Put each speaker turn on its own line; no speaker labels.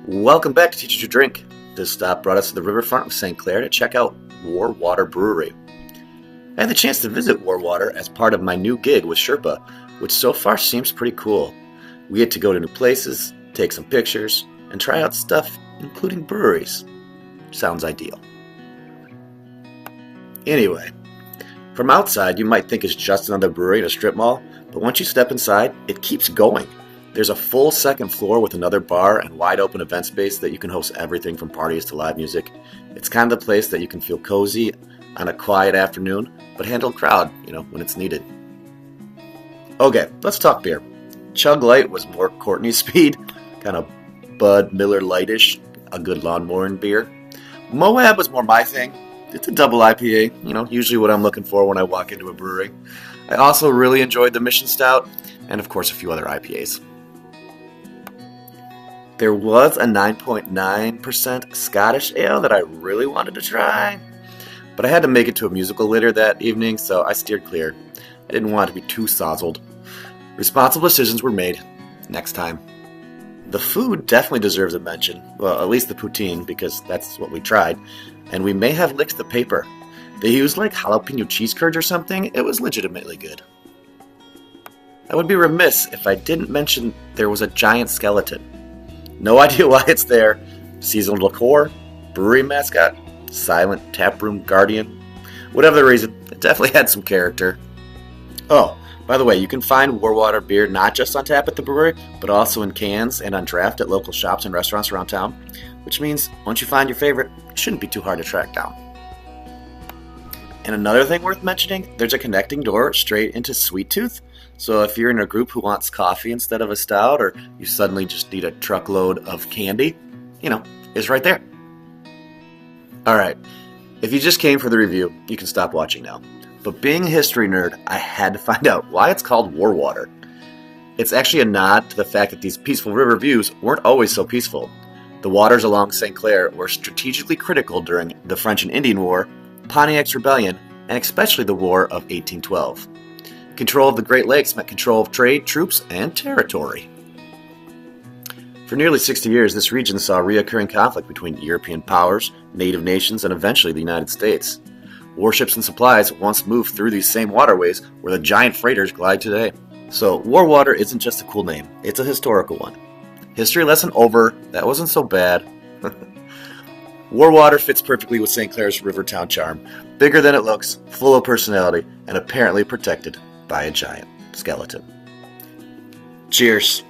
Welcome back to Teach You to Drink. This stop brought us to the riverfront of St. Clair to check out War Water Brewery. I had the chance to visit War Water as part of my new gig with Sherpa, which so far seems pretty cool. We get to go to new places, take some pictures, and try out stuff, including breweries. Sounds ideal. Anyway, from outside you might think it's just another brewery in a strip mall, but once you step inside, it keeps going. There's a full second floor with another bar and wide open event space that you can host everything from parties to live music. It's kind of the place that you can feel cozy on a quiet afternoon, but handle a crowd, when it's needed. Okay, let's talk beer. Chug Light was more Courtney speed, kind of Bud Miller Lightish, a good lawn-mower beer. Moab was more my thing. It's a double IPA, usually what I'm looking for when I walk into a brewery. I also really enjoyed the Mission Stout, and of course a few other IPAs. There was a 9.9% Scottish ale that I really wanted to try, but I had to make it to a musical later that evening, so I steered clear. I didn't want to be too sozzled. Responsible decisions were made. Next time. The food definitely deserves a mention. Well, at least the poutine, because that's what we tried. And we may have licked the paper. They used jalapeno cheese curds or something. It was legitimately good. I would be remiss if I didn't mention there was a giant skeleton. No idea why it's there. Seasonal decor, brewery mascot, silent taproom guardian. Whatever the reason, it definitely had some character. Oh, by the way, you can find War Water beer not just on tap at the brewery, but also in cans and on draft at local shops and restaurants around town, which means once you find your favorite, it shouldn't be too hard to track down. And another thing worth mentioning, there's a connecting door straight into Sweet Tooth. So if you're in a group who wants coffee instead of a stout, or you suddenly just need a truckload of candy, it's right there. Alright, if you just came for the review, you can stop watching now. But being a history nerd, I had to find out why it's called War Water. It's actually a nod to the fact that these peaceful river views weren't always so peaceful. The waters along St. Clair were strategically critical during the French and Indian War, Pontiac's Rebellion, and especially the War of 1812. Control of the Great Lakes meant control of trade, troops, and territory. For nearly 60 years, this region saw reoccurring conflict between European powers, native nations, and eventually the United States. Warships and supplies once moved through these same waterways where the giant freighters glide today. So, War Water isn't just a cool name, it's a historical one. History lesson over, that wasn't so bad. War Water fits perfectly with St. Clair's Rivertown charm. Bigger than it looks, full of personality, and apparently protected by a giant skeleton. Cheers.